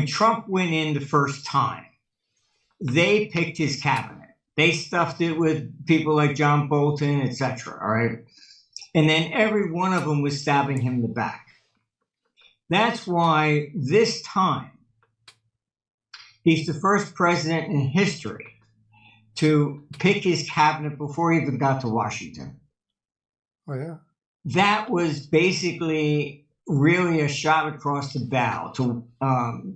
when Trump went in the first time, they picked his cabinet. They stuffed it with people like John Bolton, etc. All right. And then every one of them was stabbing him in the back. That's why this time, he's the first president in history to pick his cabinet before he even got to Washington. Oh, yeah. That was basically really a shot across the bow to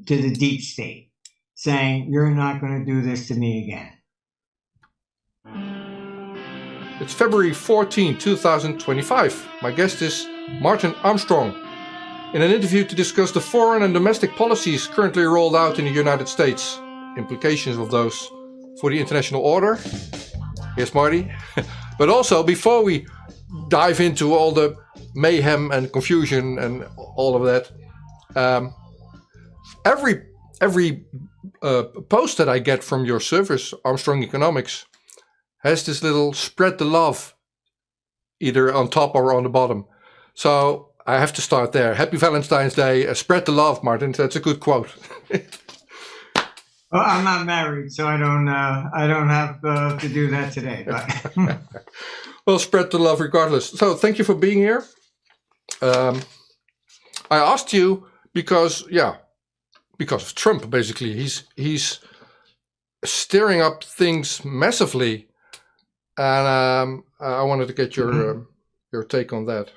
the deep state, saying, you're not going to do this to me again. It's February 14, 2025. My guest is Martin Armstrong. In an interview to discuss the foreign and domestic policies currently rolled out in the United States, implications of those for the international order. Here's Marty. But also, before we dive into all the mayhem and confusion and all of that, every post that I get from your service, Armstrong Economics, has this little spread the love either on top or on the bottom. So I have to start there. Happy Valentine's Day. Spread the love, Martin. That's a good quote. Well, I'm not married, so I don't have to do that today. But well, spread the love regardless. So thank you for being here. I asked you because of Trump, basically. He's stirring up things massively. And I wanted to get your take on that.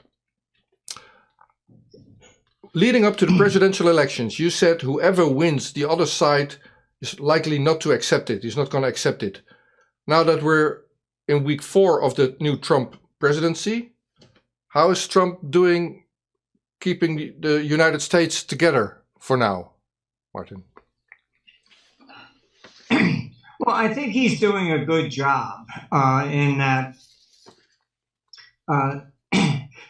Leading up to the presidential elections, you said whoever wins, the other side is likely not to accept it. He's not going to accept it. Now that we're in week 4 of the new Trump presidency, how is Trump doing keeping the United States together for now, Martin? Well, I think he's doing a good job in that.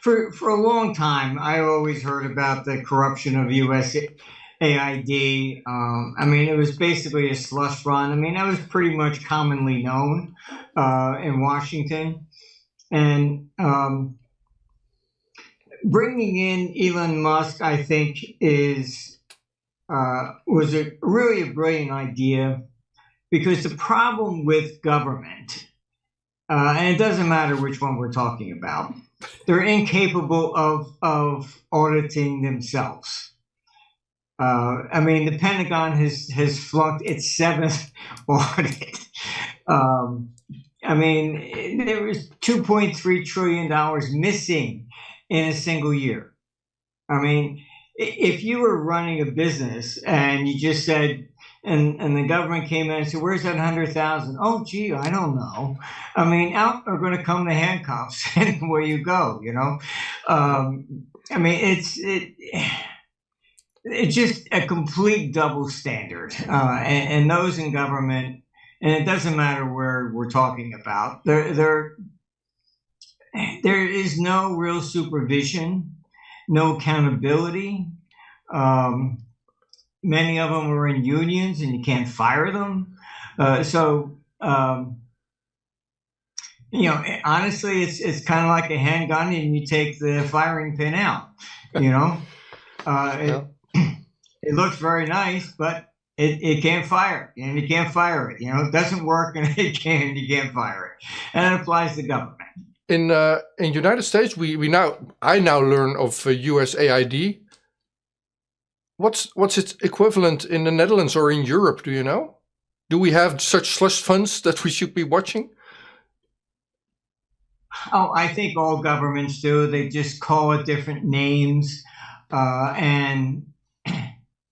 For a long time, I always heard about the corruption of USAID. I mean, it was basically a slush fund. I mean, that was pretty much commonly known in Washington. And bringing in Elon Musk, I think, was really a brilliant idea. Because the problem with government, and it doesn't matter which one we're talking about, they're incapable of auditing themselves. I mean, the Pentagon has flunked its 7th audit. I mean, there was $2.3 trillion missing in a single year. I mean, if you were running a business and you just said, and the government came in and said, where's that 100,000? Oh, gee, I don't know. I mean, out are going to come the handcuffs and where you go, you know? I mean, it's just a complete double standard. And those in government, and it doesn't matter where we're talking about, there is no real supervision, no accountability. Many of them are in unions and you can't fire them. You know, honestly, it's kind of like a handgun and you take the firing pin out, you know. It looks very nice, but it can't fire, and you can't fire it. You know, it doesn't work, and you can't fire it. And it applies to government. In United States, I now learn of USAID. What's its equivalent in the Netherlands or in Europe? Do you know? Do we have such slush funds that we should be watching? Oh, I think all governments do. They just call it different names, and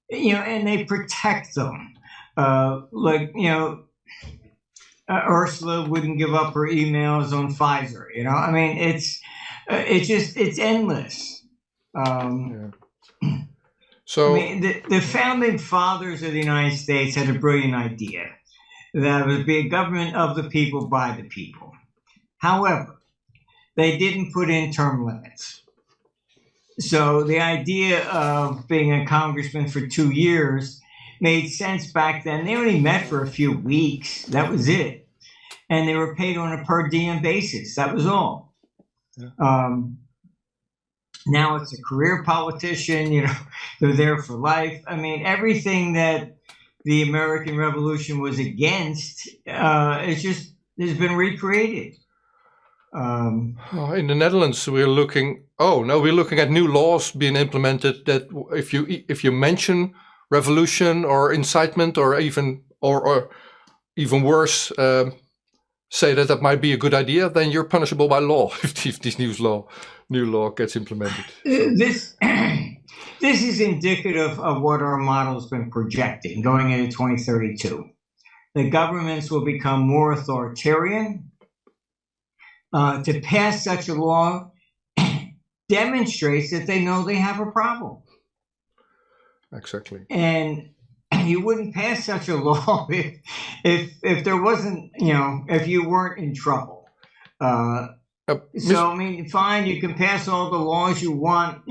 you know, and they protect them. Like, you know, Ursula wouldn't give up her emails on Pfizer. You know, I mean, it's endless. So I mean, the founding fathers of the United States had a brilliant idea that it would be a government of the people by the people. However, they didn't put in term limits. So the idea of being a congressman for 2 years made sense back then. They only met for a few weeks. That was it. And they were paid on a per diem basis. That was all. Yeah. Now it's a career politician, they're there for life. I mean, everything that the American Revolution was against has been recreated. In the Netherlands, we're looking at new laws being implemented that if you mention revolution or incitement or even worse, say that might be a good idea, then you're punishable by law if this new law gets implemented. This is indicative of what our model's been projecting going into 2032. The governments will become more authoritarian. To pass such a law demonstrates that they know they have a problem. Exactly. And you wouldn't pass such a law if there wasn't, if you weren't in trouble. So, I mean, fine, you can pass all the laws you want,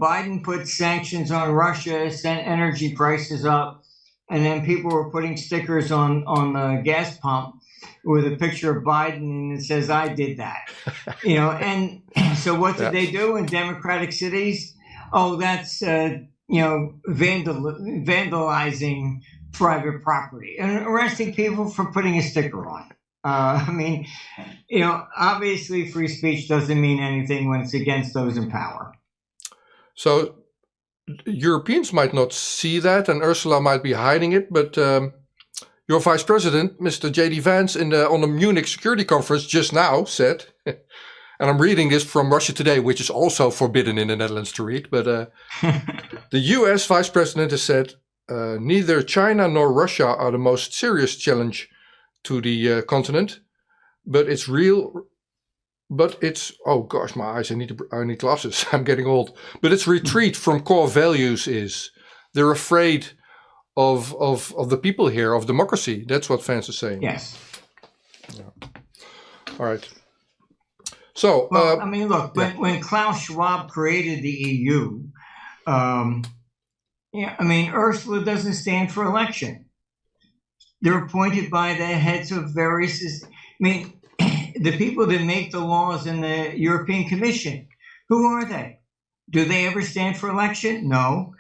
Biden put sanctions on Russia, sent energy prices up, and then people were putting stickers on the gas pump with a picture of Biden, and it says, "I did that." And so what did they do in democratic cities? Oh, that's vandalizing private property and arresting people for putting a sticker on. Obviously free speech doesn't mean anything when it's against those in power. So Europeans might not see that, and Ursula might be hiding it, but your vice president, Mr. J.D. Vance, on the Munich Security Conference just now said, and I'm reading this from Russia Today, which is also forbidden in the Netherlands to read, but the US vice president has said, neither China nor Russia are the most serious challenge to the continent, but it's oh gosh, my eyes, I need glasses, I'm getting old. But its retreat from core values is. They're afraid of the people here, of democracy. That's what Vance is saying. Yes. Yeah. All right. So, look, when Klaus Schwab created the EU, Ursula doesn't stand for election. They're appointed by the heads of various, the people that make the laws in the European Commission, who are they? Do they ever stand for election? No.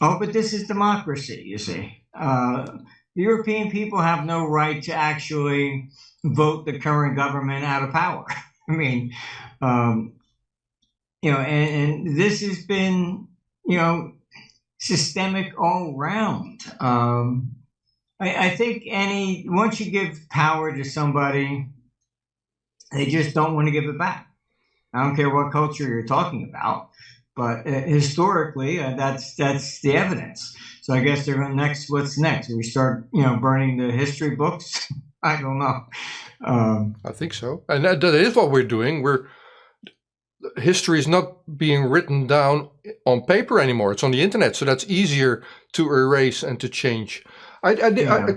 But this is democracy, you see. The European people have no right to actually vote the current government out of power. And this has been, systemic all around. I think once you give power to somebody, they just don't want to give it back. I don't care what culture you're talking about, but historically, that's the evidence. So I guess they're going what's next? We start, burning the history books? I don't know. I think so. And that is what we're doing. History is not being written down on paper anymore. It's on the internet, so that's easier to erase and to change. I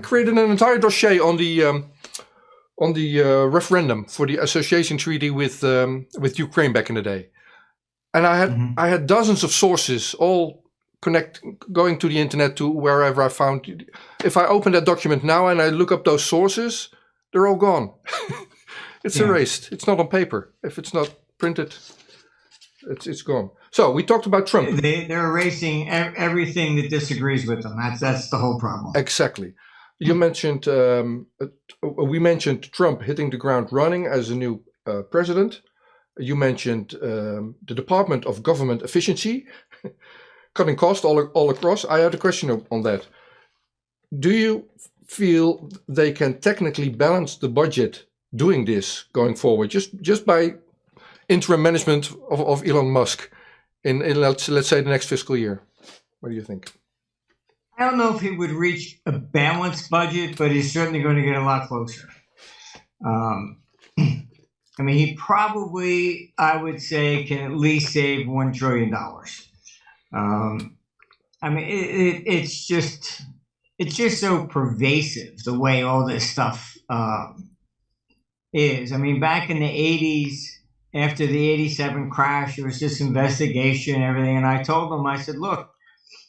created an entire dossier on the referendum for the association treaty with Ukraine back in the day, and I had dozens of sources all going to the internet to wherever I found. If I open that document now and I look up those sources, they're all gone. It's erased. It's not on paper. If it's not printed, it's gone. So we talked about Trump. They're erasing everything that disagrees with them. That's the whole problem. Exactly. You mentioned we mentioned Trump hitting the ground running as a new president. You mentioned the Department of Government Efficiency, cutting costs all across. I had a question on that. Do you feel they can technically balance the budget doing this going forward, just by interim management of Elon Musk in let's say the next fiscal year? What do you think? I don't know if he would reach a balanced budget, but he's certainly going to get a lot closer. He probably, I would say, can at least save $1 trillion. It's just so pervasive the way all this stuff is. Back in the 80s, after the 87 crash, there was this investigation and everything. And I told them, I said, look,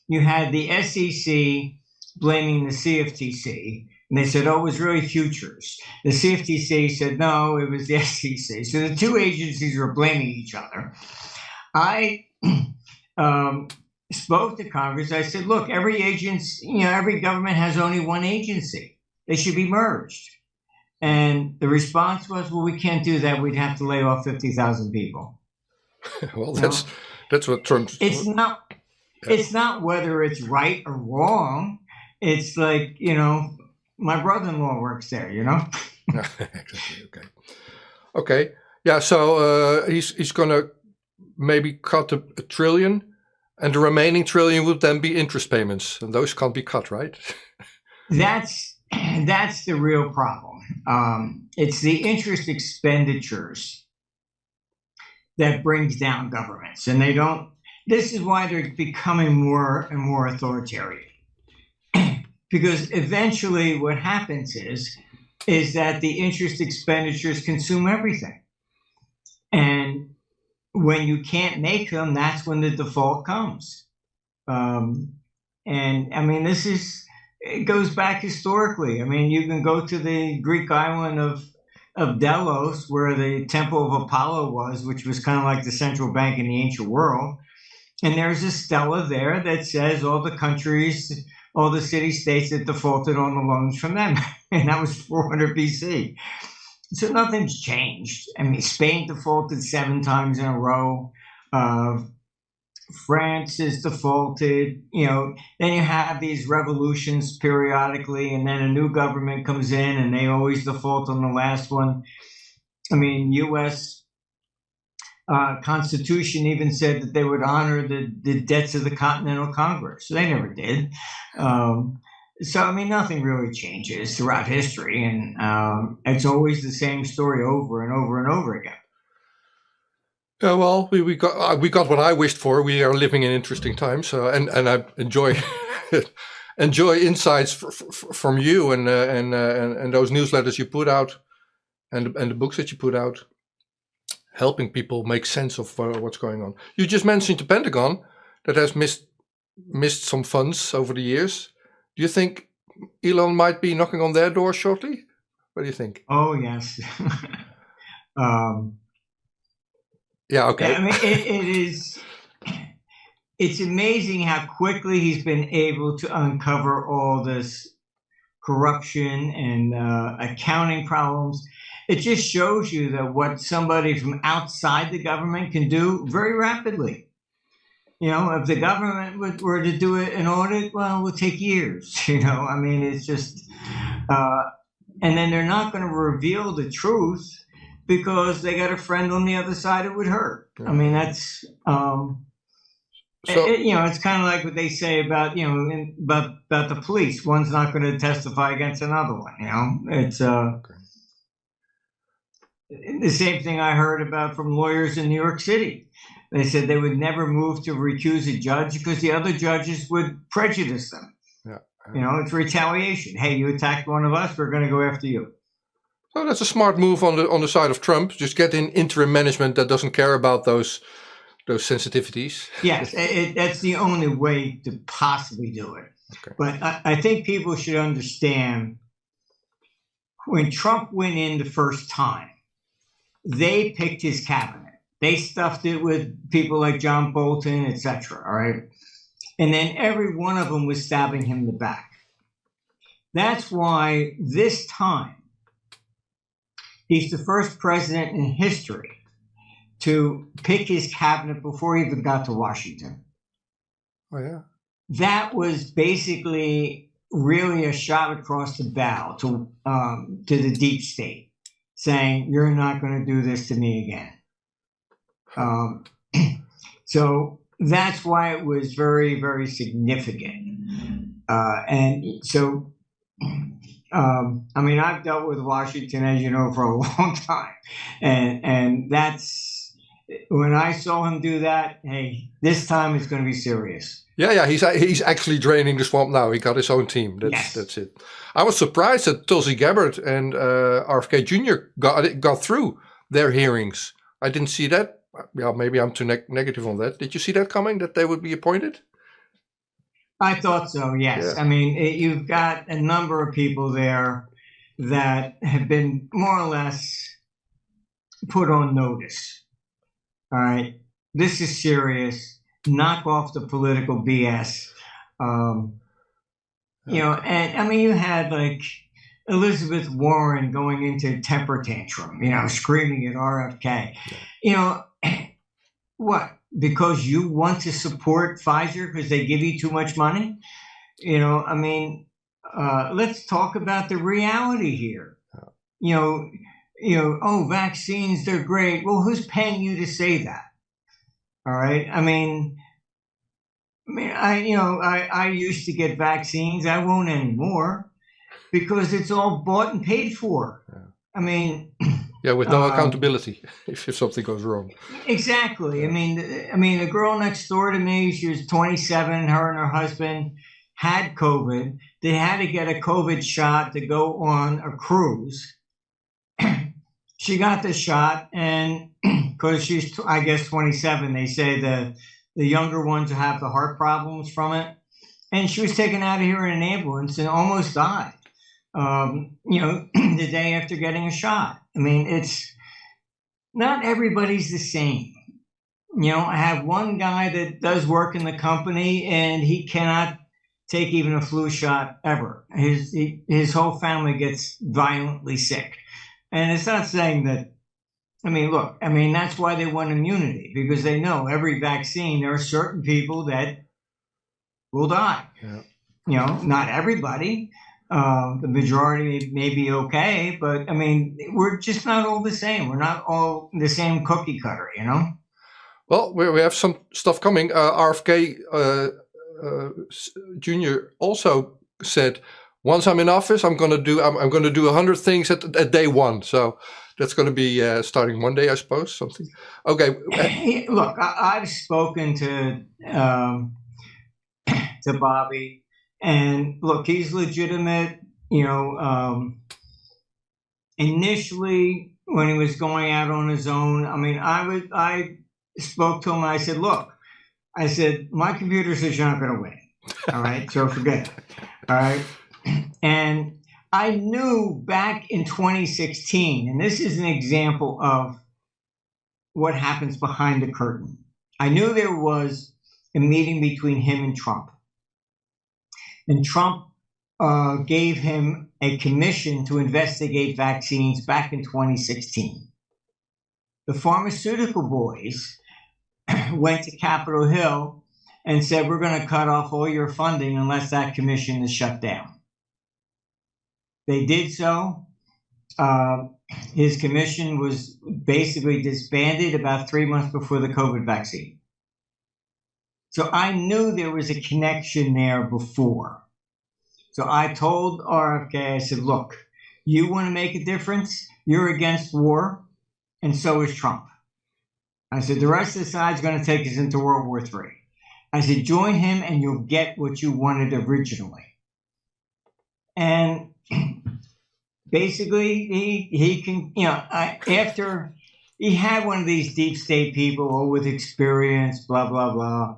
you had the SEC blaming the CFTC. And they said, oh, it was really futures. The CFTC said, no, it was the SEC. So the two agencies were blaming each other. I spoke to Congress. I said, look, every agency, every government has only one agency. They should be merged. And the response was, well, we can't do that. We'd have to lay off 50,000 people. Well, that's what Trump. It's not whether it's right or wrong. It's like, my brother-in-law works there, Exactly. Okay. Yeah. So he's going to maybe cut a trillion, and the remaining trillion would then be interest payments, and those can't be cut, right? That's the real problem. It's the interest expenditures that brings down governments, and they don't. This is why they're becoming more and more authoritarian. Because eventually what happens is that the interest expenditures consume everything. And when you can't make them, that's when the default comes. And I mean, it goes back historically. I mean, you can go to the Greek island of Delos, where the Temple of Apollo was, which was kind of like the central bank in the ancient world. And there's a stela there that says all the city-states that defaulted on the loans from them. And that was 400 BC. So nothing's changed. I mean, Spain defaulted 7 times in a row. France has defaulted. Then you have these revolutions periodically, and then a new government comes in, and they always default on the last one. I mean, U.S. Constitution even said that they would honor the debts of the Continental Congress. They never did. So, I mean, nothing really changes throughout history, and it's always the same story over and over and over again. Yeah, well, we got what I wished for. We are living in interesting times, and I enjoy insights from you and those newsletters you put out, and the books that you put out, helping people make sense of what's going on. You just mentioned the Pentagon that has missed some funds over the years. Do you think Elon might be knocking on their door shortly? What do you think? Oh, yes. Yeah, okay. I mean, it's amazing how quickly he's been able to uncover all this corruption and accounting problems. It just shows you that what somebody from outside the government can do very rapidly. If the government were to do an audit, well, it would take years. I mean, it's just, and then they're not going to reveal the truth because they got a friend on the other side it would hurt. Yeah. I mean, that's, it's kind of like what they say about, about the police. One's not going to testify against another one. It's the same thing I heard about from lawyers in New York City. They said they would never move to recuse a judge because the other judges would prejudice them. Yeah. It's retaliation. Hey, you attacked one of us, we're going to go after you. So that's a smart move on the side of Trump. Just get in interim management that doesn't care about those sensitivities. Yes, that's the only way to possibly do it. Okay. But I think people should understand when Trump went in the first time, they picked his cabinet. They stuffed it with people like John Bolton, etc. All right. And then every one of them was stabbing him in the back. That's why this time he's the first president in history to pick his cabinet before he even got to Washington. Oh, yeah. That was basically really a shot across the bow to the deep state, saying, you're not going to do this to me again. So that's why it was very, very significant. And so, I mean, I've dealt with Washington, as you know, for a long time. And that's, when I saw him do that, hey, this time it's going to be serious. Yeah, he's actually draining the swamp now. He got his own team. That's it. I was surprised that Tulsi Gabbard and RFK Jr. got through their hearings. I didn't see that. Well, maybe I'm too negative on that. Did you see that coming, that they would be appointed? I thought so, yes. Yeah. I mean, you've got a number of people there that have been more or less put on notice. All right, this is serious. Knock off the political BS. You know, and I mean, you had like Elizabeth Warren going into temper tantrum, you know, screaming at RFK. You know, what? Because you want to support Pfizer because they give you too much money? You know, I mean, let's talk about the reality here. You know, oh, vaccines, they're great. Well, who's paying you to say that? All right. I mean, I used to get vaccines. I won't anymore because it's all bought and paid for. Yeah. I mean, yeah, with no accountability if something goes wrong. Exactly. Yeah. I mean, the girl next door to me, she was 27. Her and her husband had COVID. They had to get a COVID shot to go on a cruise. She got the shot, and because she's, I guess, 27, they say the younger ones have the heart problems from it. And she was taken out of here in an ambulance and almost died, you know, the day after getting a shot. I mean, it's not everybody's the same. You know, I have one guy that does work in the company, and he cannot take even a flu shot ever. His whole family gets violently sick. And it's not saying that, I mean, look, I mean, that's why they want immunity, because they know every vaccine, there are certain people that will die. Yeah. You know, not everybody. The majority may be okay, but I mean, we're just not all the same. We're not all the same cookie cutter, you know? Well, we have some stuff coming. RFK Jr. also said, once I'm in office, I'm going to do 100 things at day one. So that's going to be starting Monday, I suppose. Something. Okay. Look, I've spoken to Bobby, and look, he's legitimate. You know, initially when he was going out on his own, I mean, I spoke to him. I said, look, I said, my computer says you're not going to win. All right, so forget it. All right. And I knew back in 2016, and this is an example of what happens behind the curtain. I knew there was a meeting between him and Trump. And Trump gave him a commission to investigate vaccines back in 2016. The pharmaceutical boys went to Capitol Hill and said, we're going to cut off all your funding unless that commission is shut down. They did so. His commission was basically disbanded about 3 months before the COVID vaccine. So I knew there was a connection there before. So I told RFK, I said, look, you want to make a difference? You're against war, and so is Trump. I said, the rest of the side's going to take us into World War III. I said, join him and you'll get what you wanted originally. And basically, he can, you know, after he had one of these deep state people with experience, blah, blah, blah.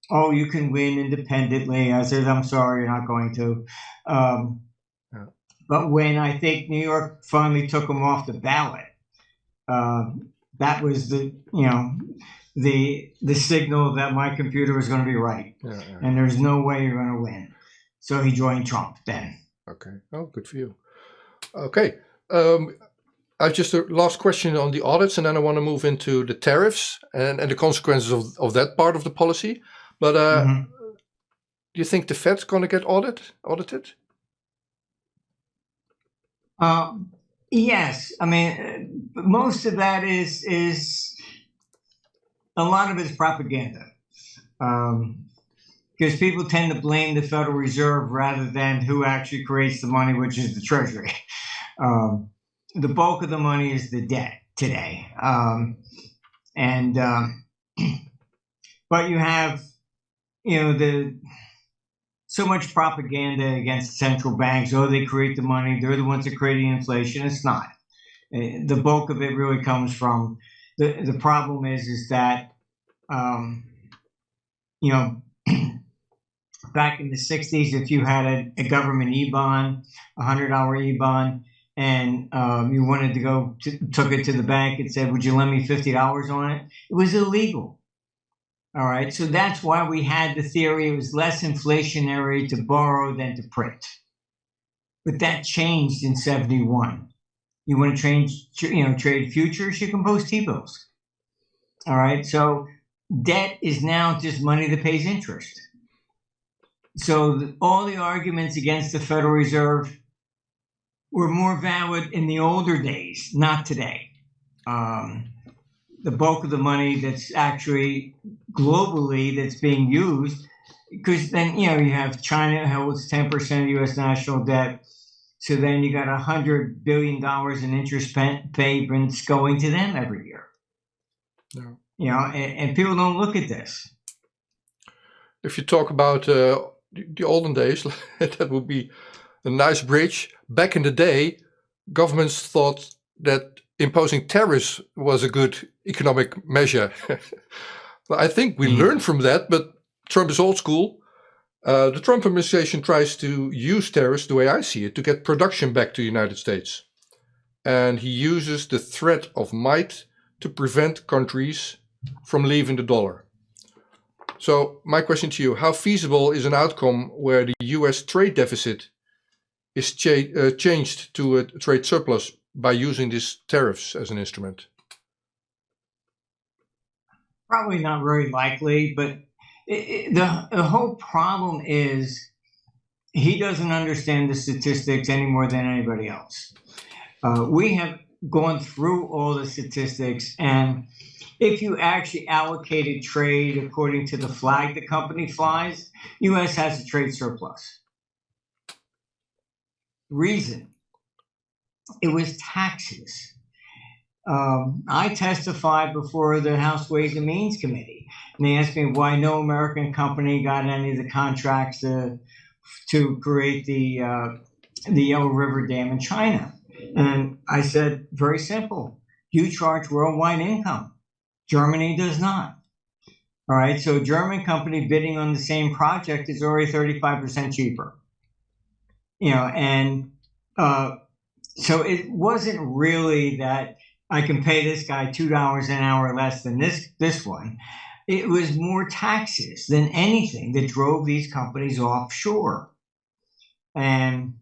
Oh, you can win independently. I said, I'm sorry, you're not going to. But when I think New York finally took him off the ballot, that was the signal that my computer was going to be right. Yeah. And there's no way you're going to win. So he joined Trump then. Okay. Oh, good for you. Okay. I've just a last question on the audits, and then I want to move into the tariffs and the consequences of that part of the policy. But do you think the Fed's going to get audited? Yes. I mean, most of that is a lot of it's propaganda. Because people tend to blame the Federal Reserve rather than who actually creates the money, which is the Treasury. The bulk of the money is the debt today. But you have, so much propaganda against central banks. Oh, they create the money. They're the ones that create the inflation. It's not. The bulk of it really comes from the problem is that, back in the 60s, if you had a government E-bond, a $100 E-bond, and you wanted to took it to the bank and said, would you lend me $50 on it? It was illegal. All right. So that's why we had the theory it was less inflationary to borrow than to print. But that changed in 71. You want to trade futures, you can post T-bills. All right. So debt is now just money that pays interest. So all the arguments against the Federal Reserve were more valid in the older days, not today. The bulk of the money that's actually globally that's being used, because then, you have China holds 10% of U.S. national debt. So then you got $100 billion in interest payments going to them every year. Yeah. And people don't look at this. If you talk about the olden days, that would be a nice bridge. Back in the day, governments thought that imposing tariffs was a good economic measure. I think we learned from that, but Trump is old school. The Trump administration tries to use tariffs, the way I see it, to get production back to the United States. And he uses the threat of might to prevent countries from leaving the dollar. So my question to you, how feasible is an outcome where the US trade deficit is changed to a trade surplus by using these tariffs as an instrument? Probably not very likely, but the whole problem is he doesn't understand the statistics any more than anybody else. We have gone through all the statistics, and if you actually allocated trade according to the flag the company flies, U.S. has a trade surplus. Reason, it was taxes. I testified before the House Ways and Means Committee, and they asked me why no American company got any of the contracts to create the Yellow River Dam in China. And I said, very simple, you charge worldwide income. Germany does not. All right, so a German company bidding on the same project is already 35% cheaper. And so it wasn't really that I can pay this guy $2 an hour less than this one. It was more taxes than anything that drove these companies offshore. And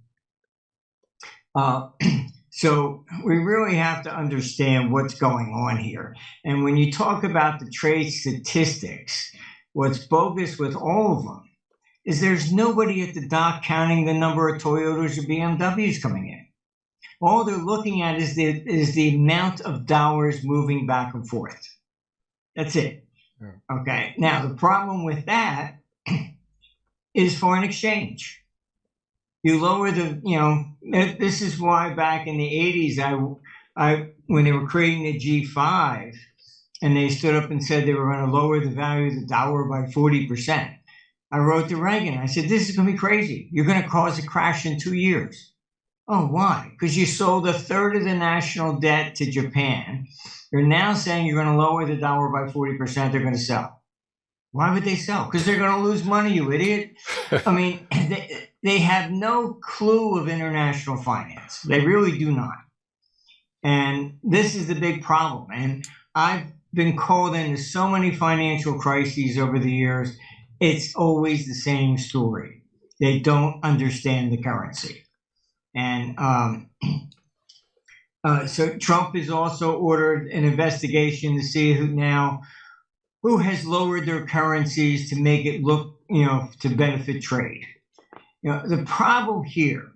so we really have to understand what's going on here. And when you talk about the trade statistics, what's bogus with all of them is there's nobody at the dock counting the number of Toyotas or BMWs coming in. All they're looking at is the amount of dollars moving back and forth. That's it. Yeah. Okay. Now, the problem with that is foreign exchange. You lower this is why back in the 80s, when they were creating the G5 and they stood up and said they were going to lower the value of the dollar by 40%, I wrote to Reagan. I said, this is going to be crazy. You're going to cause a crash in 2 years. Oh, why? Because you sold a third of the national debt to Japan. You're now saying you're going to lower the dollar by 40%. They're going to sell. Why would they sell? Because they're going to lose money, you idiot. I mean, they have no clue of international finance. They really do not. And this is the big problem. And I've been called into so many financial crises over the years. It's always the same story. They don't understand the currency. And so Trump has also ordered an investigation to see who has lowered their currencies to make it look, to benefit trade. The problem here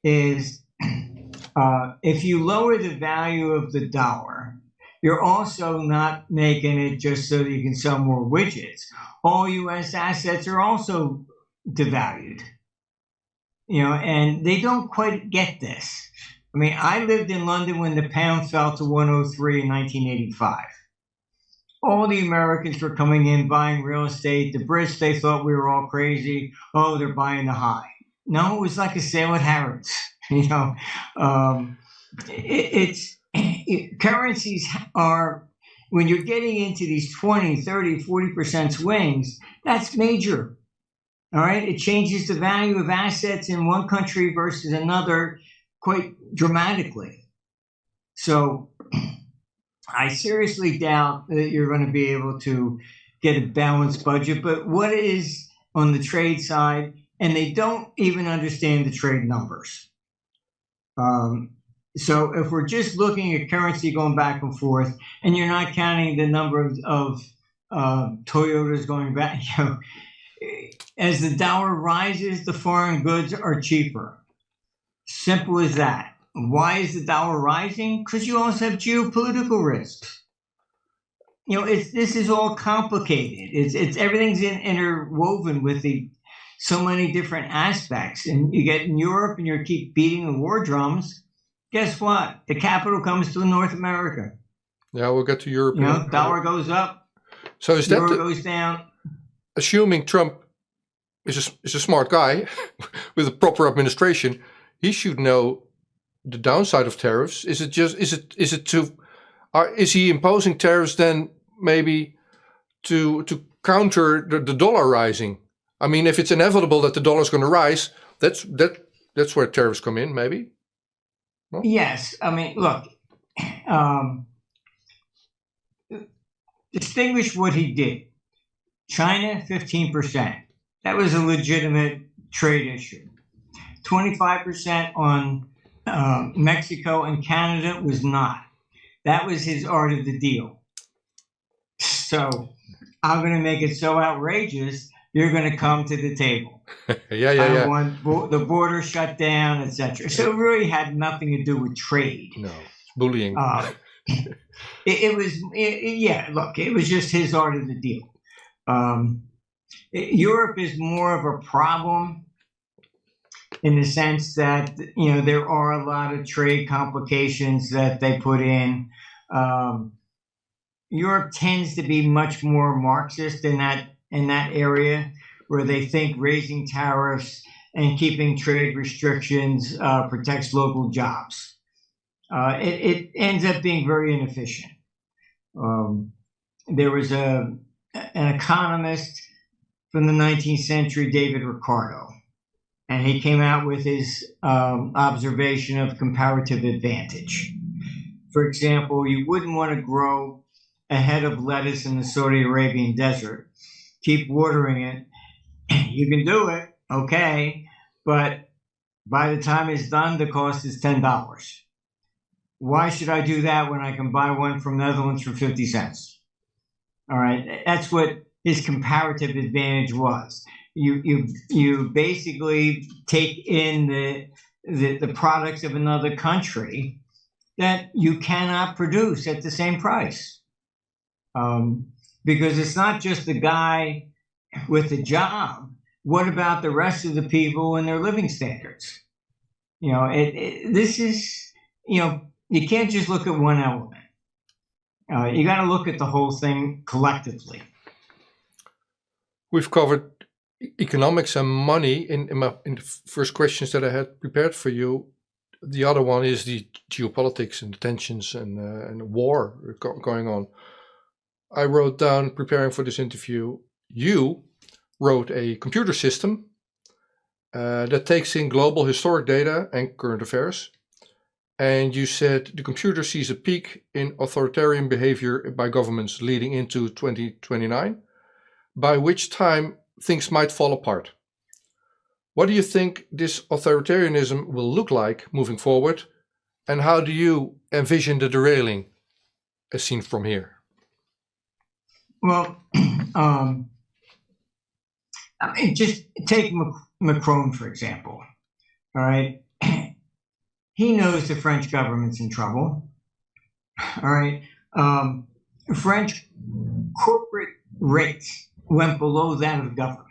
is if you lower the value of the dollar, you're also not making it just so that you can sell more widgets. All U.S. assets are also devalued. And they don't quite get this. I mean, I lived in London when the pound fell to 103 in 1985. All the Americans were coming in, buying real estate. The Brits, they thought we were all crazy. Oh, they're buying the high. No, it was like a sale at Harrods. Currencies are, when you're getting into these 20, 30, 40% swings, that's major. All right, it changes the value of assets in one country versus another quite dramatically. So I seriously doubt that you're going to be able to get a balanced budget. But what is on the trade side, and they don't even understand the trade numbers. So if we're just looking at currency going back and forth, and you're not counting the number of Toyotas going back, as the dollar rises, the foreign goods are cheaper. Simple as that. Why is the dollar rising? Because you also have geopolitical risks. This is all complicated. It's everything's interwoven with so many different aspects. And you get in Europe and you keep beating the war drums. Guess what? The capital comes to North America. Yeah, we'll get to Europe. Dollar goes up. So is that euro goes down? Assuming Trump is a smart guy with a proper administration, he should know the downside of tariffs. Is he imposing tariffs then maybe to counter the dollar rising? I mean, if it's inevitable that the dollar is going to rise, that's where tariffs come in, maybe. No? Yes, I mean, look, distinguish what he did. China, 15%. That was a legitimate trade issue. 25% on Mexico and Canada was not. That was his art of the deal. So I'm going to make it so outrageous, you're going to come to the table. Yeah. I want the border shut down, etc. So it really had nothing to do with trade. No, bullying. It was just his art of the deal. Europe is more of a problem in the sense that, there are a lot of trade complications that they put in. Europe tends to be much more Marxist in that area, where they think raising tariffs and keeping trade restrictions protects local jobs. It ends up being very inefficient. There was an economist from the 19th century, David Ricardo, and he came out with his observation of comparative advantage. For example, you wouldn't want to grow a head of lettuce in the Saudi Arabian desert. Keep watering it. You can do it, okay, but by the time it's done, the cost is $10. Why should I do that when I can buy one from Netherlands for 50 cents? All right, that's what his comparative advantage was. You basically take in the products of another country that you cannot produce at the same price. Because it's not just the guy with the job. What about the rest of the people and their living standards? This is, you can't just look at one element. You got to look at the whole thing collectively. We've covered economics and money in the first questions that I had prepared for you. The other one is the geopolitics and the tensions and war going on. I wrote down, preparing for this interview, you wrote a computer system that takes in global historic data and current affairs. And you said the computer sees a peak in authoritarian behavior by governments leading into 2029, by which time things might fall apart. What do you think this authoritarianism will look like moving forward? And how do you envision the derailing as seen from here? Well, just take Macron, for example. All right. He knows the French government's in trouble. All right. French corporate rates went below that of government.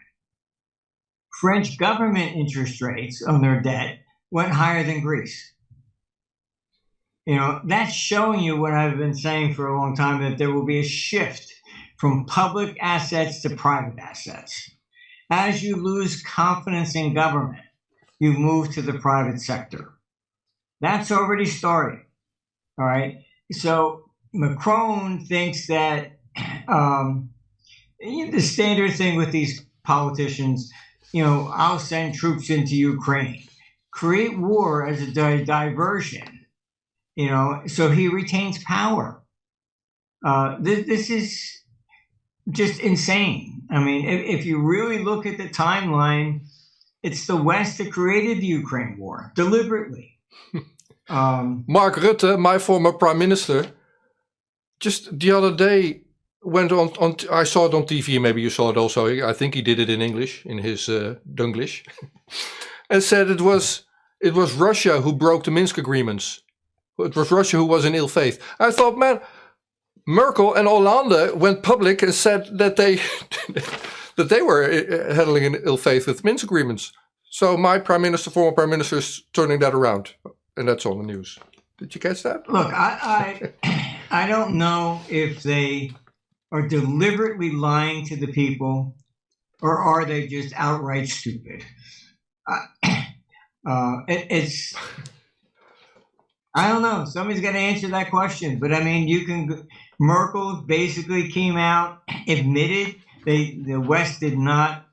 French government interest rates on their debt went higher than Greece. That's showing you what I've been saying for a long time, that there will be a shift from public assets to private assets. As you lose confidence in government, you move to the private sector. That's already starting. All right. So Macron thinks that the standard thing with these politicians, I'll send troops into Ukraine. Create war as a diversion, so he retains power. This is just insane. I mean, if you really look at the timeline, it's the West that created the Ukraine war deliberately. Mark Rutte, my former prime minister, just the other day went on I saw it on TV, maybe you saw it also, I think he did it in English, in his Dunglish, and said it was Russia who broke the Minsk agreements. It was Russia who was in ill faith. I thought, man, Merkel and Hollande went public and said that they that they were handling in ill faith with Minsk agreements. So my former prime minister, is turning that around, and that's on the news. Did you catch that? Look, I don't know if they are deliberately lying to the people, or are they just outright stupid? It's I don't know. Somebody's got to answer that question. But I mean, Merkel basically came out, admitted the West did not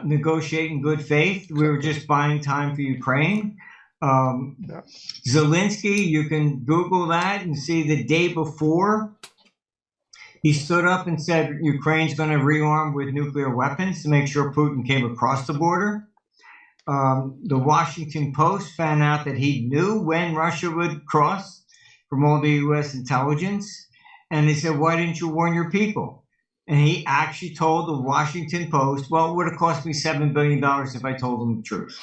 negotiate in good faith. We were just buying time for Ukraine. Zelensky, you can Google that and see the day before he stood up and said Ukraine's going to rearm with nuclear weapons to make sure Putin came across the border. The Washington Post found out that he knew when Russia would cross from all the U.S. intelligence. And they said, why didn't you warn your people? And he actually told the Washington Post, well, it would have cost me $7 billion if I told them the truth.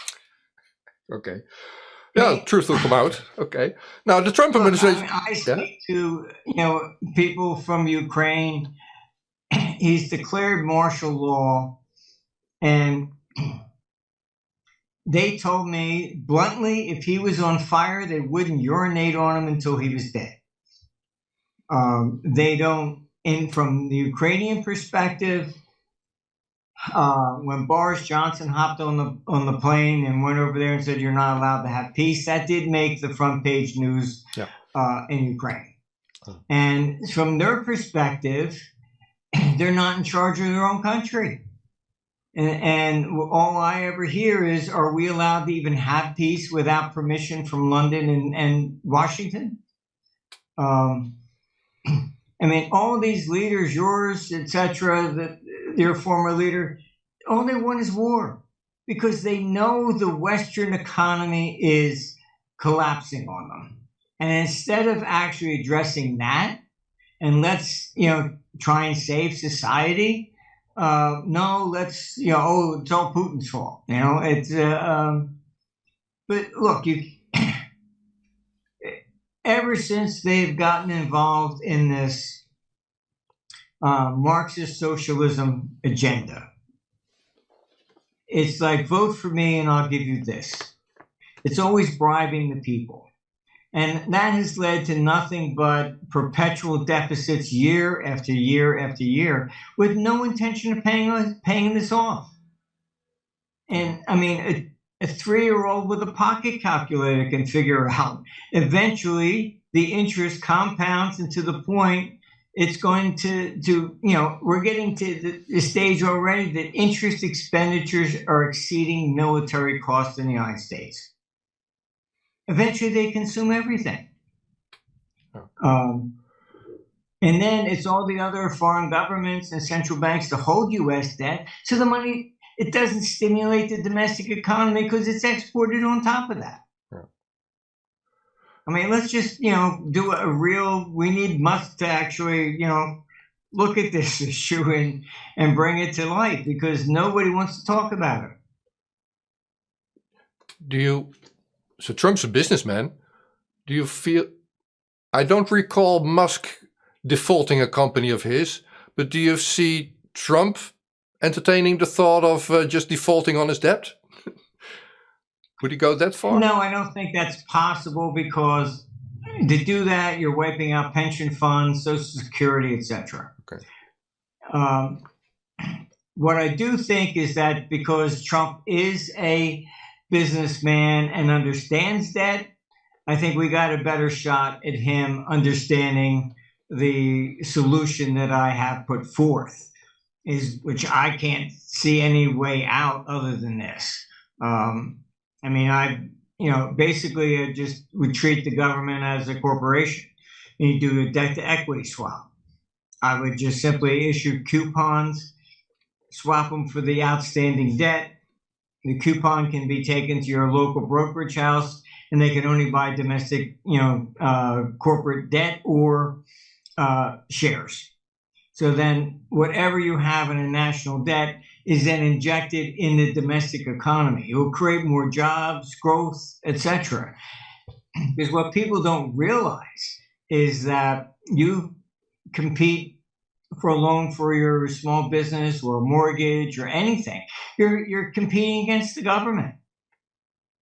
Okay. Yeah, truth will come out. Okay. Now, the Trump administration... I speak to, people from Ukraine. He's declared martial law. And they told me bluntly, if he was on fire, they wouldn't urinate on him until he was dead. They don't, and from the Ukrainian perspective, when Boris Johnson hopped on the plane and went over there and said you're not allowed to have peace, that did make the front page news in Ukraine. And from their perspective, they're not in charge of their own country. And all I ever hear is, are we allowed to even have peace without permission from London and Washington? I mean, all these leaders, yours, etc., your former leader, all they want is war because they know the Western economy is collapsing on them. And instead of actually addressing that, and let's, try and save society, no, let's, it's all Putin's fault. It's, but look, ever since they've gotten involved in this Marxist socialism agenda, it's like, vote for me and I'll give you this. It's always bribing the people. And that has led to nothing but perpetual deficits year after year after year with no intention of paying this off. And I mean, a 3-year-old with a pocket calculator can figure out eventually the interest compounds, and to the point it's going to we're getting to the stage already that interest expenditures are exceeding military costs in the United States. Eventually they consume everything. And then it's all the other foreign governments and central banks to hold U.S. debt. So the money, it doesn't stimulate the domestic economy because it's exported on top of that. Yeah. I mean, let's just, do a real, we need Musk to actually, look at this issue and bring it to light because nobody wants to talk about it. So Trump's a businessman. Do you feel, I don't recall Musk defaulting a company of his, but do you see Trump entertaining the thought of just defaulting on his debt? Would he go that far? No, I don't think that's possible because to do that, you're wiping out pension funds, Social Security, etc. Okay. What I do think is that because Trump is a businessman and understands that, I think we got a better shot at him understanding the solution that I have put forth. which I can't see any way out other than this. I mean, basically I just would treat the government as a corporation. You do a debt to equity swap. I would just simply issue coupons, swap them for the outstanding debt. The coupon can be taken to your local brokerage house, and they can only buy domestic, corporate debt or shares. So then whatever you have in a national debt is then injected in the domestic economy. It will create more jobs, growth, etc. Because what people don't realize is that you compete for a loan for your small business or a mortgage or anything. You're competing against the government.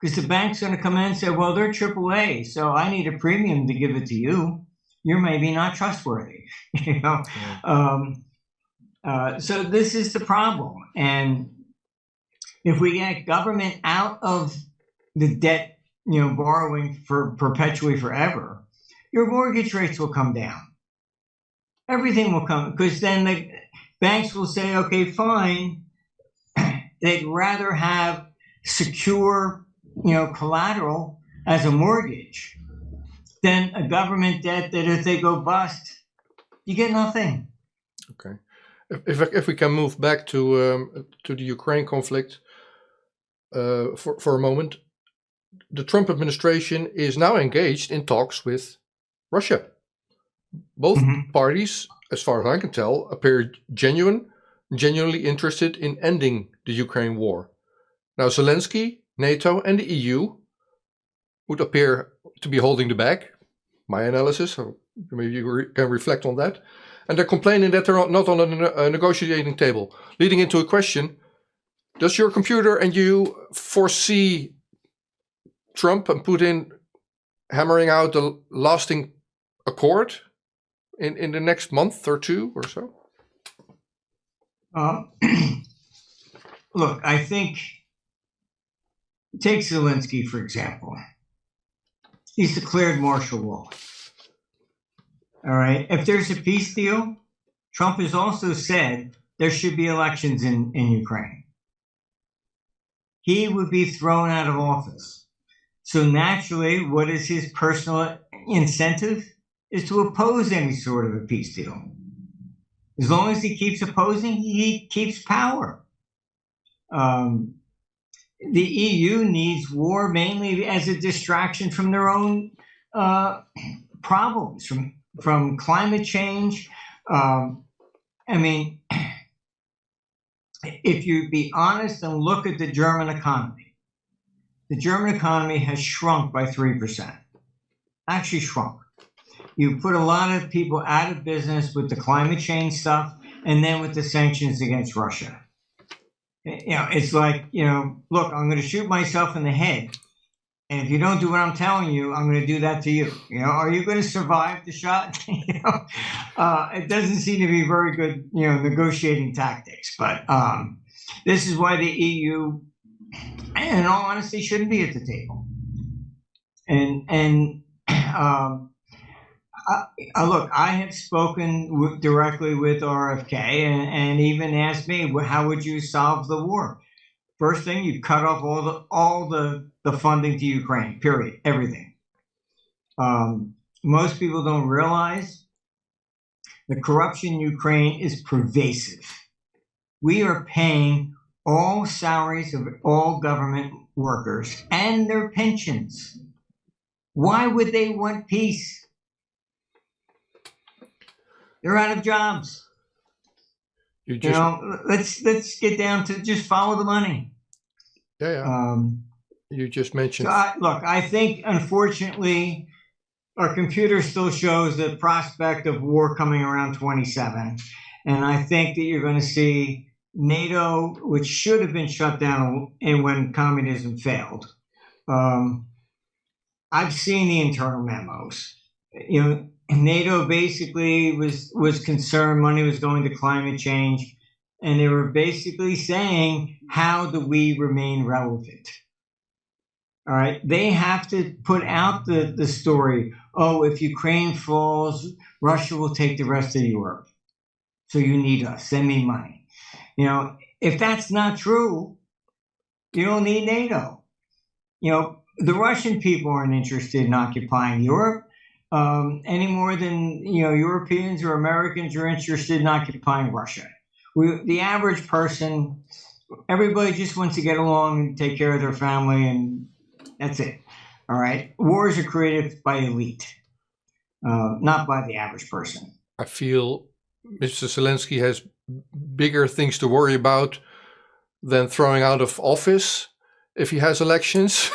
Because the bank's going to come in and say, well, they're AAA, so I need a premium to give it to you. You're maybe not trustworthy, So this is the problem. And if we get government out of the debt, borrowing for perpetually forever, your mortgage rates will come down. Everything will come, because then the banks will say, okay, fine. They'd rather have secure, collateral as a mortgage than a government debt that if they go bust, you get nothing. Okay. If we can move back to the Ukraine conflict for a moment, the Trump administration is now engaged in talks with Russia. Both parties, as far as I can tell, appear genuinely interested in ending the Ukraine war. Now, Zelensky, NATO, and the EU would appear to be holding the bag. My analysis, or maybe you can reflect on that. And they're complaining that they're not on a negotiating table, leading into a question: does your computer and you foresee Trump and Putin hammering out a lasting accord in the next month or two or so? Look, I think, take Zelensky, for example. He's declared martial law. All right. If there's a peace deal, Trump has also said there should be elections in Ukraine. He would be thrown out of office. So naturally, what is his personal incentive? Is to oppose any sort of a peace deal. As long as he keeps opposing, he keeps power. The EU needs war mainly as a distraction from their own problems, from climate change. If you be honest and look at the German economy has shrunk by 3%. Actually shrunk. You put a lot of people out of business with the climate change stuff and then with the sanctions against Russia. It's like, look, I'm going to shoot myself in the head. And if you don't do what I'm telling you, I'm going to do that to you. Are you going to survive the shot? It doesn't seem to be very good, negotiating tactics. But this is why the EU, in all honesty, shouldn't be at the table. Look, I have spoken directly with RFK and even asked me, how would you solve the war? First thing, you cut off all the funding to Ukraine, period, everything. Most people don't realize the corruption in Ukraine is pervasive. We are paying all salaries of all government workers and their pensions. Why would they want peace? They're out of jobs. Let's get down to just follow the money. Yeah. You just mentioned. I think, unfortunately, our computer still shows the prospect of war coming around 27. And I think that you're going to see NATO, which should have been shut down when communism failed. I've seen the internal memos. NATO basically was concerned money was going to climate change, and they were basically saying, how do we remain relevant? All right, they have to put out the story, if Ukraine falls, Russia will take the rest of Europe. So you need us, send me money. If that's not true, you don't need NATO. The Russian people aren't interested in occupying Europe any more than Europeans or Americans are interested in occupying Russia. The average person, everybody just wants to get along and take care of their family, and that's it. All right. Wars are created by elite, not by the average person. I feel Mr. Zelensky has bigger things to worry about than throwing out of office if he has elections.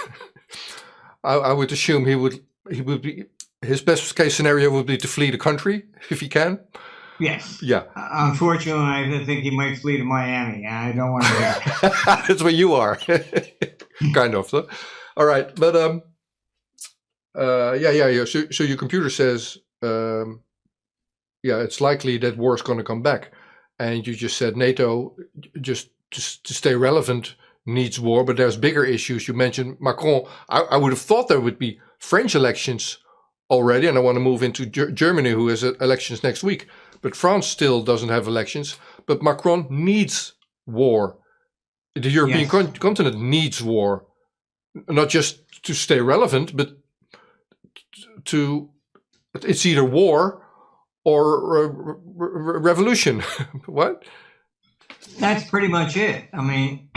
I would assume he would be, his best case scenario would be to flee the country if he can. Yes. Yeah. Unfortunately, I think he might flee to Miami. I don't want to do that. That's where you are. Kind of. So. All right. But yeah. So your computer says, it's likely that war is going to come back. And you just said NATO, just to stay relevant, needs war. But there's bigger issues. You mentioned Macron. I would have thought there would be French elections already. And I want to move into Germany, who has elections next week. But France still doesn't have elections. But Macron needs war. The European continent needs war. Not just to stay relevant, but it's either war or revolution. What? That's pretty much it. I mean,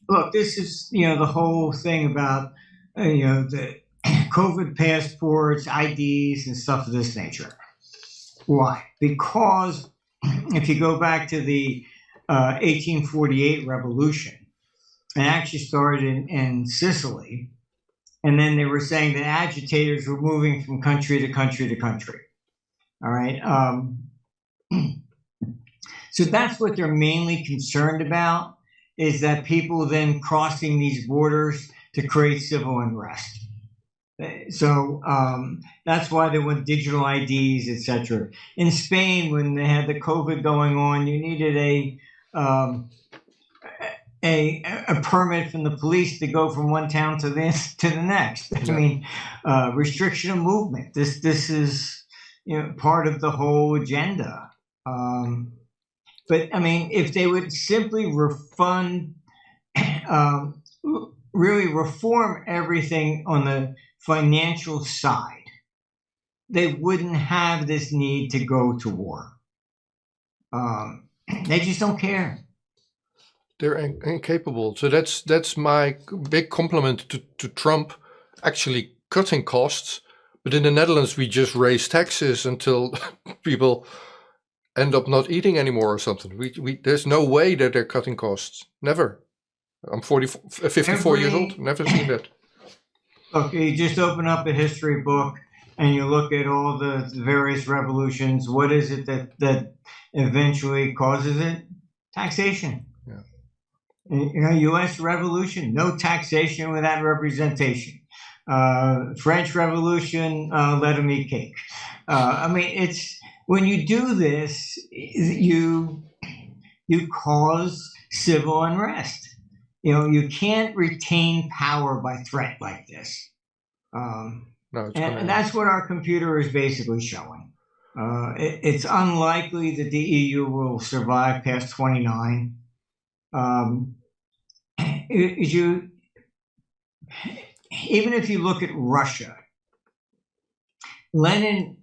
look, this is, the whole thing about, the COVID passports, IDs, and stuff of this nature. Why? Because if you go back to the 1848 revolution, it actually started in Sicily, and then they were saying that agitators were moving from country to country to country. All right. So that's what they're mainly concerned about, is that people then crossing these borders to create civil unrest. So that's why they want digital IDs, etc. In Spain, when they had the COVID going on, you needed a permit from the police to go from one town to the next. I mean, restriction of movement. This is part of the whole agenda. But I mean, if they would simply really reform everything on the financial side, they wouldn't have this need to go to war. They just don't care. They're incapable. So that's my big compliment to Trump, actually cutting costs. But in the Netherlands, we just raise taxes until people end up not eating anymore or something. There's no way that they're cutting costs. Never. I'm 54 years old. Never seen that. Look, you just open up a history book and you look at all the various revolutions. What is it that eventually causes it? Taxation. Yeah. U.S. Revolution, no taxation without representation. French Revolution, let them eat cake. I mean, it's when you do this, you cause civil unrest. You can't retain power by threat like this. And that's what our computer is basically showing. It's unlikely that the EU will survive past 29. Even if you look at Russia, Lenin,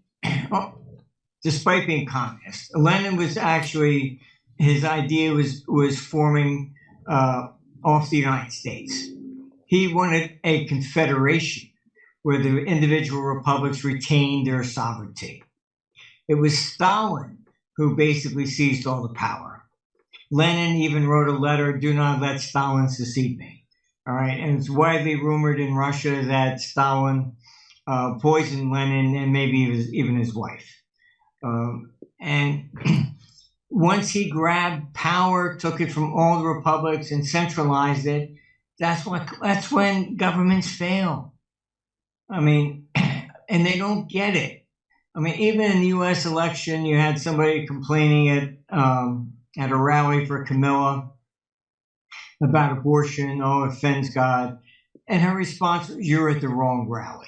despite being communist, Lenin was actually, his idea was forming off the United States. He wanted a confederation where the individual republics retained their sovereignty. It was Stalin who basically seized all the power. Lenin even wrote a letter, "Do not let Stalin succeed me." All right, and it's widely rumored in Russia that Stalin poisoned Lenin and maybe even his wife. And once he grabbed power, took it from all the republics and centralized it, that's when governments fail. I mean, and they don't get it. I mean, even in the U.S. election, you had somebody complaining at a rally for Camilla about abortion. Oh, it offends God. And her response was, "You're at the wrong rally."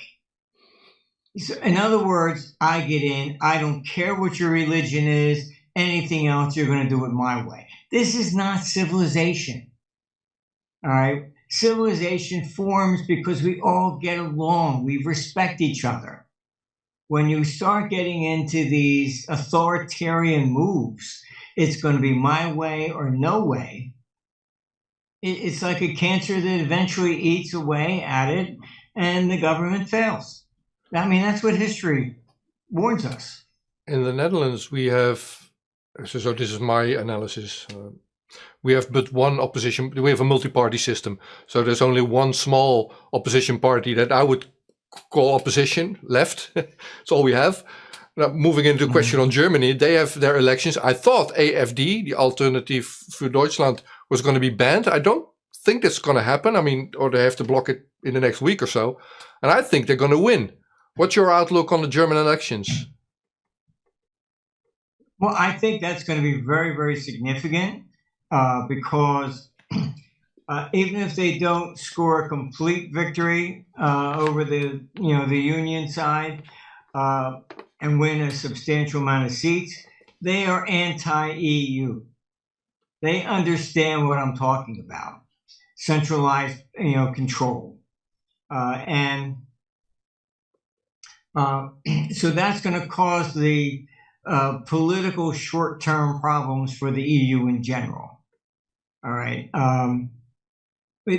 So, in other words, I get in. I don't care what your religion is. anything else, you're going to do it my way. This is not civilization. All right. Civilization forms because we all get along. We respect each other. When you start getting into these authoritarian moves, it's going to be my way or no way. It's like a cancer that eventually eats away at it and the government fails. I mean, that's what history warns us. In the Netherlands, we have, so this is my analysis, we have but one opposition, we have a multi-party system. So there's only one small opposition party that I would call opposition, left. That's all we have. Now, moving into the question on Germany, they have their elections. I thought AFD, the Alternative für Deutschland, was going to be banned. I don't think that's going to happen. I mean, or they have to block it in the next week or so. And I think they're going to win. What's your outlook on the German elections? Well, I think that's going to be very, very significant because even if they don't score a complete victory over the union side and win a substantial amount of seats, they are anti-EU. They understand what I'm talking about: centralized, control, and so that's going to cause the political short-term problems for the EU in general. All right. But,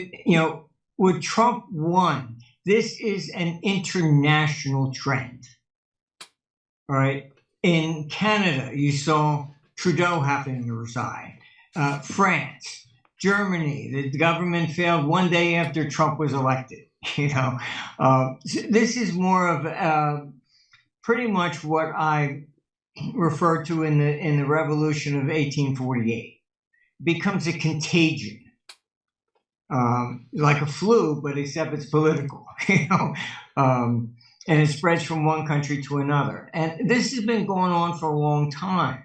with Trump won, this is an international trend. All right. In Canada, you saw Trudeau having to resign. France, Germany, the government failed one day after Trump was elected. This is more of pretty much what I refer to in the Revolution of 1848. It becomes a contagion. Like a flu, but except it's political, and it spreads from one country to another. And this has been going on for a long time.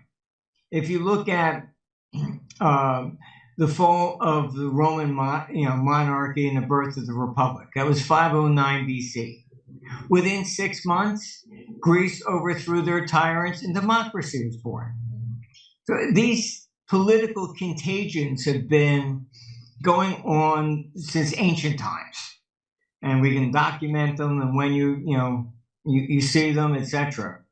If you look at the fall of the Roman monarchy and the birth of the Republic, that was 509 BC. Within 6 months, Greece overthrew their tyrants and democracy was born. So these political contagions have been going on since ancient times, and we can document them. And when you see them, etc.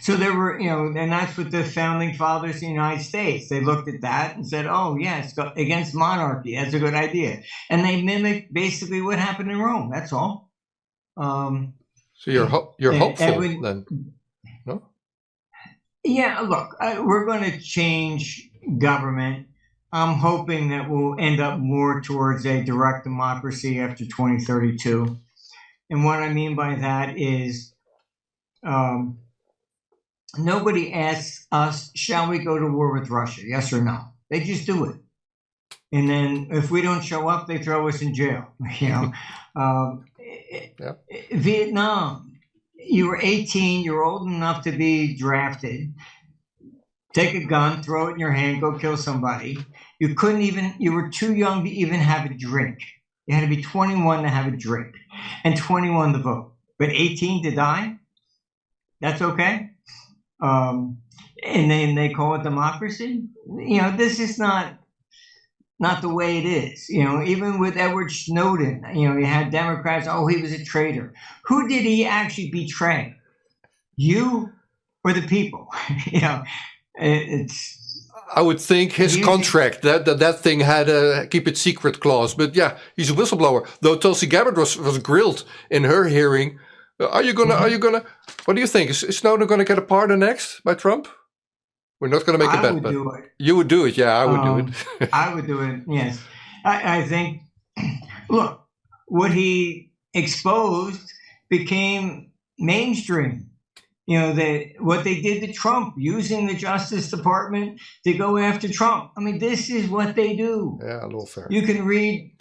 So there were, and that's what the founding fathers of the United States, they looked at that and said, "Oh, yes, against monarchy, that's a good idea," and they mimicked basically what happened in Rome. That's all. So you're hopeful then, no? Yeah. Look, we're going to change government. I'm hoping that we'll end up more towards a direct democracy after 2032. And what I mean by that is nobody asks us, shall we go to war with Russia? Yes or no? They just do it. And then if we don't show up, they throw us in jail. Vietnam, you were 18, you're old enough to be drafted. Take a gun, throw it in your hand, go kill somebody. You were too young to even have a drink. You had to be 21 to have a drink and 21 to vote. But 18 to die? That's okay? And then they call it democracy? This is not the way it is. Even with Edward Snowden, you had Democrats, oh, he was a traitor. Who did he actually betray? You or the people? I would think his contract, that thing had a keep it secret clause. But yeah, he's a whistleblower. Though Tulsi Gabbard was grilled in her hearing. Are you gonna? What do you think? Is Snowden gonna get a pardon next by Trump? We're not gonna make a bet. I would do it. You would do it, yeah. I would do it. I would do it. Yes, I think. Look, what he exposed became mainstream. What they did to Trump, using the Justice Department to go after Trump. I mean, this is what they do. Yeah, a little fair. You can read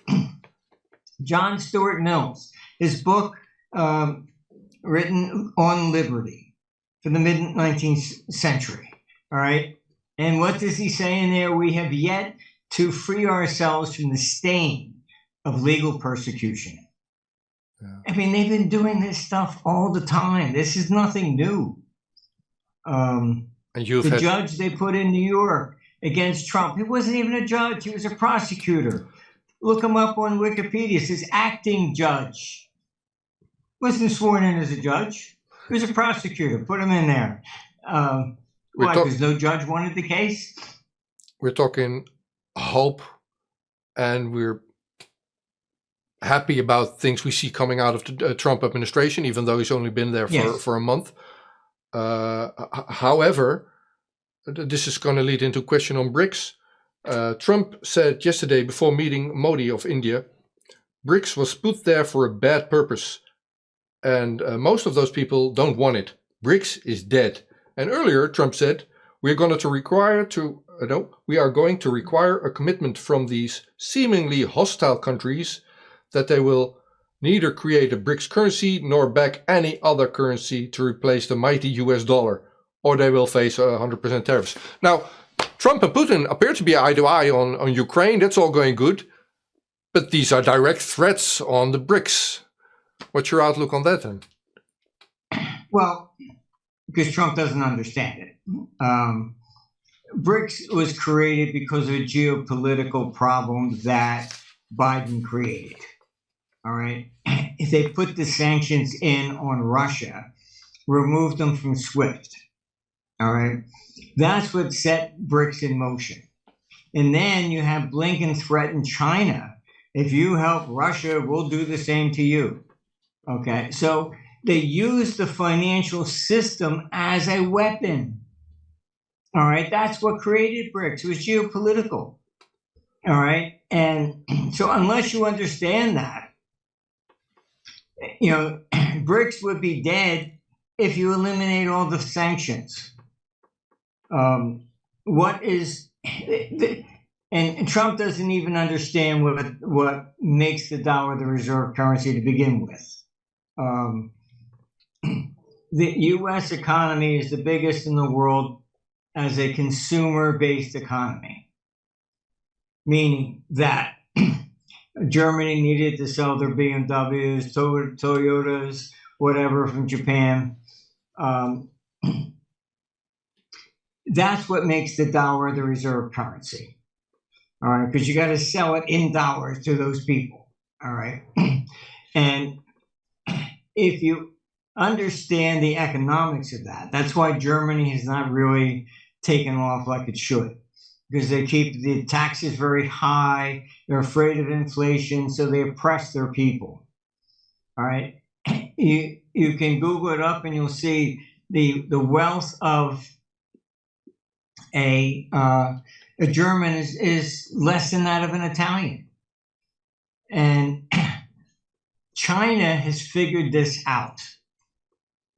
John Stuart Mill's book written on liberty for the mid-19th century. All right. And what does he say in there? We have yet to free ourselves from the stain of legal persecution. Yeah. I mean, they've been doing this stuff all the time. This is nothing new. And you've The had judge they put in New York against Trump, he wasn't even a judge, he was a prosecutor. Look him up on Wikipedia. It says acting judge. Wasn't sworn in as a judge. He was a prosecutor. Put him in there. Why? Because no judge wanted the case? We're talking hope, and we're happy about things we see coming out of the Trump administration, even though he's only been there for a month. However, this is going to lead into a question on BRICS. Trump said yesterday before meeting Modi of India, BRICS was put there for a bad purpose. And most of those people don't want it. BRICS is dead. And earlier, Trump said, we are going to require a commitment from these seemingly hostile countries that they will neither create a BRICS currency nor back any other currency to replace the mighty US dollar, or they will face 100% tariffs. Now, Trump and Putin appear to be eye to eye on Ukraine. That's all going good. But these are direct threats on the BRICS. What's your outlook on that then? Well, because Trump doesn't understand it. BRICS was created because of a geopolitical problem that Biden created. All right. If they put the sanctions in on Russia, removed them from SWIFT. All right. That's what set BRICS in motion. And then you have Blinken threaten China. If you help Russia, we'll do the same to you. Okay. So they use the financial system as a weapon. All right. That's what created BRICS. It was geopolitical. All right. And so unless you understand that, BRICS would be dead if you eliminate all the sanctions. And Trump doesn't even understand what makes the dollar the reserve currency to begin with. The U.S. economy is the biggest in the world as a consumer-based economy, meaning that Germany needed to sell their BMWs, Toyotas, whatever from Japan. That's what makes the dollar the reserve currency. All right, because you got to sell it in dollars to those people. All right. And if you understand the economics of that, that's why Germany has not really taken off like it should. Because they keep the taxes very high, they're afraid of inflation, so they oppress their people. All right, you can Google it up and you'll see the wealth of a German is less than that of an Italian, and China has figured this out.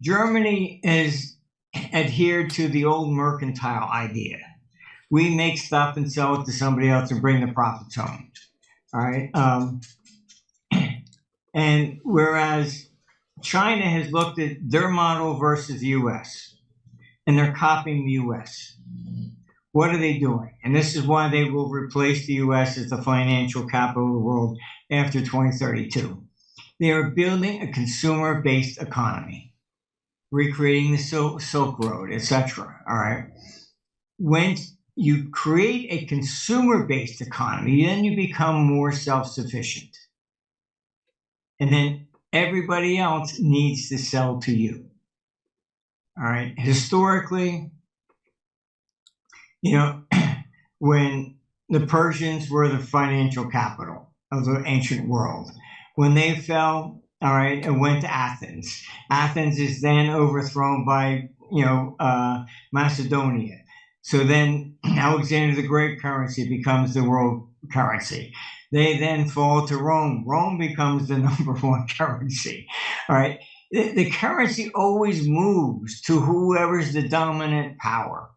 Germany has adhered to the old mercantile idea. We make stuff and sell it to somebody else and bring the profits home. All right. And whereas China has looked at their model versus the US, and they're copying the US. What are they doing? And this is why they will replace the US as the financial capital of the world after 2032. They are building a consumer-based economy, recreating the Silk Road, etc. All right. When you create a consumer-based economy, then you become more self-sufficient. And then everybody else needs to sell to you. All right. Historically, when the Persians were the financial capital of the ancient world, when they fell, all right, and went to Athens. Athens is then overthrown by, Macedonia. So then Alexander the Great currency becomes the world currency. They then fall to Rome. Rome becomes the number one currency. All right. The currency always moves to whoever's the dominant power.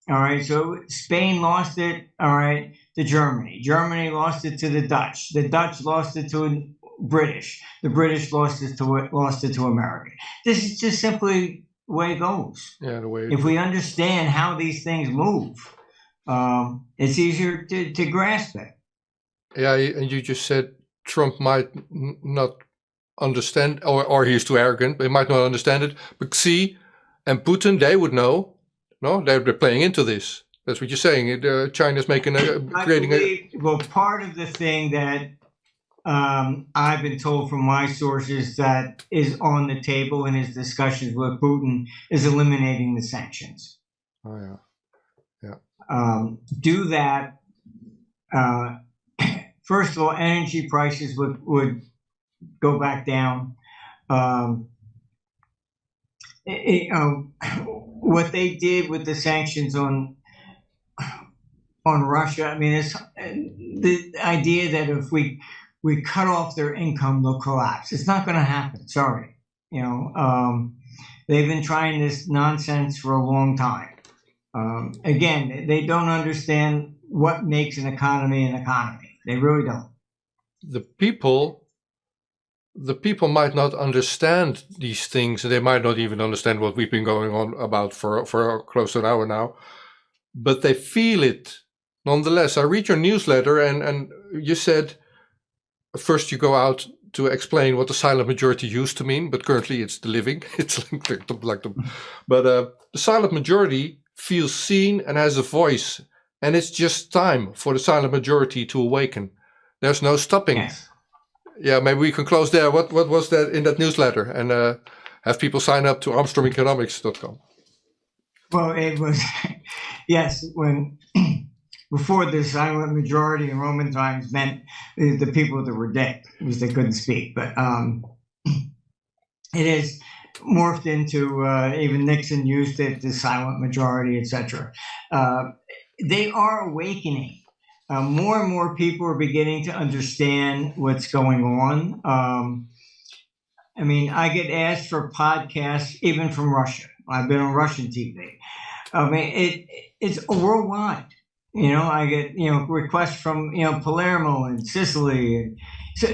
All right. So Spain lost it, all right, to Germany. Germany lost it to the Dutch. The Dutch lost it to British. The British lost it to America. This is just simply the way it goes. Yeah, the way. If we understand how these things move, it's easier to grasp it. Yeah, and you just said Trump might not understand, or he's too arrogant, but he might not understand it. But see, And Putin, they would know. No, they're playing into this. That's what you're saying. China's creating well, part of the thing that I've been told from my sources that is on the table in his discussions with Putin is eliminating the sanctions. Oh yeah. Do that. First of all, energy prices would go back down. What they did with the sanctions on Russia, I mean, it's the idea that if we cut off their income, they'll collapse. It's not going to happen. Sorry. They've been trying this nonsense for a long time. Again, they don't understand what makes an economy an economy. They really don't. The people might not understand these things, and they might not even understand what we've been going on about for close to an hour now, but they feel it nonetheless. I read your newsletter, and you said first you go out to explain what the silent majority used to mean, but currently it's the living. It's but the silent majority feels seen and has a voice, and it's just time for the silent majority to awaken. There's no stopping. Yes. Yeah, maybe we can close there. What was that in that newsletter? And have people sign up to armstrongeconomics.com. Well, it was, yes, when before the silent majority in Roman times meant the people that were dead, because they couldn't speak. But it is morphed into, even Nixon used it, the silent majority, etc. They are awakening. More and more people are beginning to understand what's going on. I mean, I get asked for podcasts even from Russia. I've been on Russian TV. I mean, it's worldwide. I get requests from Palermo and Sicily. So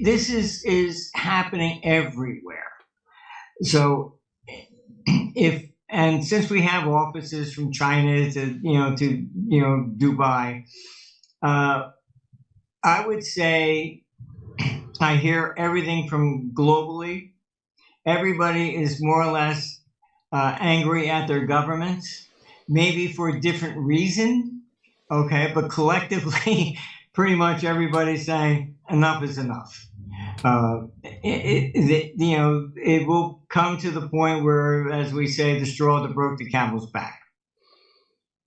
this is happening everywhere. So since we have offices from China to Dubai, I would say I hear everything from globally. Everybody is more or less angry at their governments, maybe for a different reason. Okay, but collectively, pretty much everybody's saying enough is enough. It will come to the point where, as we say, the straw that broke the camel's back.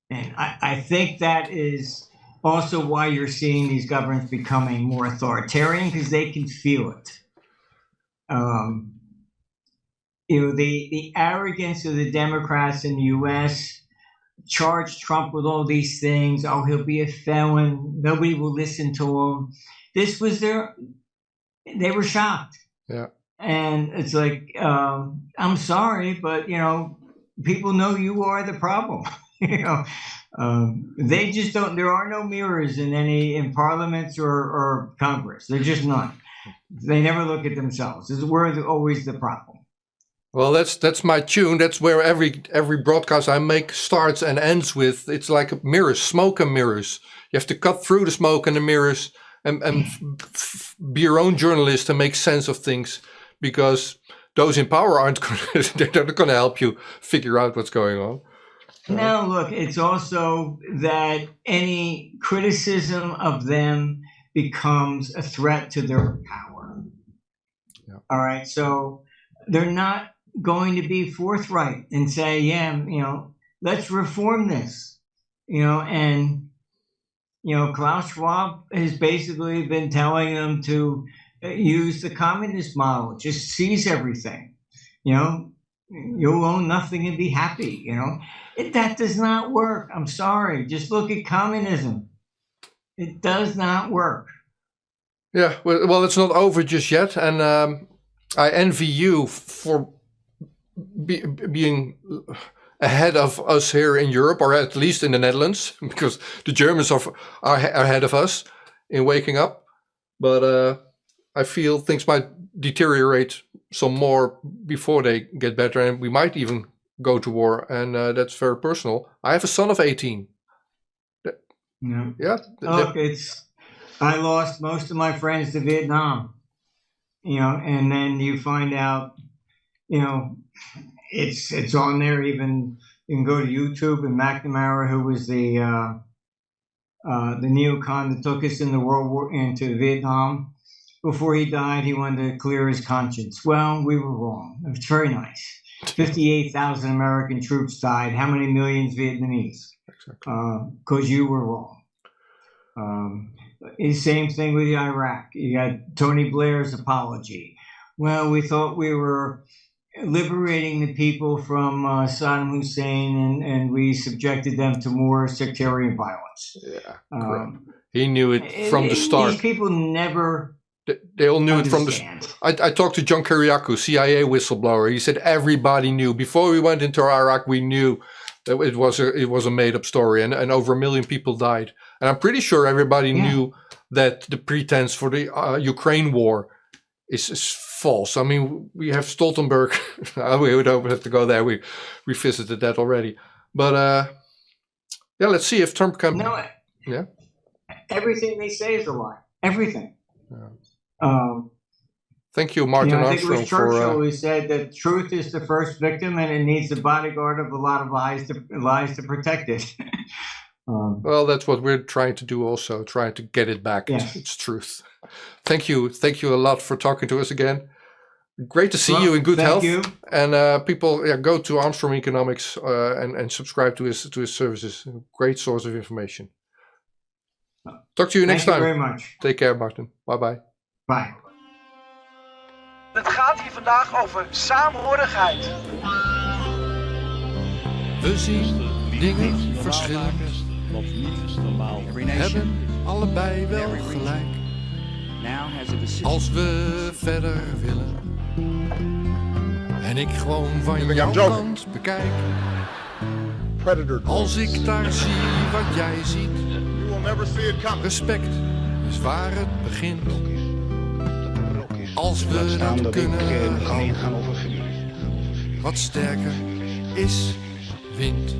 And I think that is also why you're seeing these governments becoming more authoritarian, because they can feel it. The arrogance of the Democrats in the U.S. charged Trump with all these things. Oh, he'll be a felon. Nobody will listen to him. This was they were shocked. Yeah. And it's like, I'm sorry, but, people know you are the problem. They just don't, there are no mirrors in parliaments or Congress. They're just none. They never look at themselves. We're always the problem. Well, that's my tune. That's where every broadcast I make starts and ends with. It's like mirrors, smoke and mirrors. You have to cut through the smoke and the mirrors and be your own journalist and make sense of things, because those in power they're not going to help you figure out what's going on. Now, look, it's also that any criticism of them becomes a threat to their power. Yeah. All right, so they're not going to be forthright and say, let's reform this, Klaus Schwab has basically been telling them to use the communist model, just seize everything, you'll own nothing and be happy, that does not work. I'm sorry. Just look at communism. It does not work. Yeah, well, it's not over just yet. And I envy you for being ahead of us here in Europe, or at least in the Netherlands, because the Germans are ahead of us in waking up. But I feel things might deteriorate some more before they get better, and we might even go to war, and that's very personal. I have a son of 18. Yeah. Look, I lost most of my friends to Vietnam, and then you find out, it's on there. Even you can go to YouTube, and McNamara, who was the neocon that took us in the into Vietnam. Before he died, he wanted to clear his conscience. Well, we were wrong. It was very nice. 58,000 American troops died. How many millions Vietnamese? Because you were wrong. Same thing with Iraq. You got Tony Blair's apology. Well, we thought we were liberating the people from Saddam Hussein, and we subjected them to more sectarian violence. Yeah, he knew it from the start. These people never... They all knew it from the start. I talked to John Kiriakou, CIA whistleblower. He said everybody knew. Before we went into Iraq, we knew that it was a made-up story, and over 1 million people died. And I'm pretty sure everybody knew that the pretense for the Ukraine war is false. I mean, we have Stoltenberg. We don't have to go there. We visited that already. But let's see if Trump can... No, everything they say is a lie. Everything. Yeah. Thank you, Martin I think Armstrong. it was Churchill who said that truth is the first victim, and it needs a bodyguard of a lot of lies to protect it. Well, that's what we're trying to do also, trying to get it back. Yes. It's truth. Thank you a lot for talking to us again. Great to see you in good health. You. And people, go to Armstrong Economics and subscribe to his services. Great source of information. Talk to you next time. Thank you very much. Take care, Martin. Bye-bye. Bye. Het gaat hier vandaag over saamhorigheid. We zien dingen verschillend. Hebben allebei wel gelijk. Als we verder willen. En ik gewoon van jouw kant bekijk. Als ik daar zie wat jij ziet. Respect is waar het begint. Als we dat kunnen houden. Wat sterker is, wint.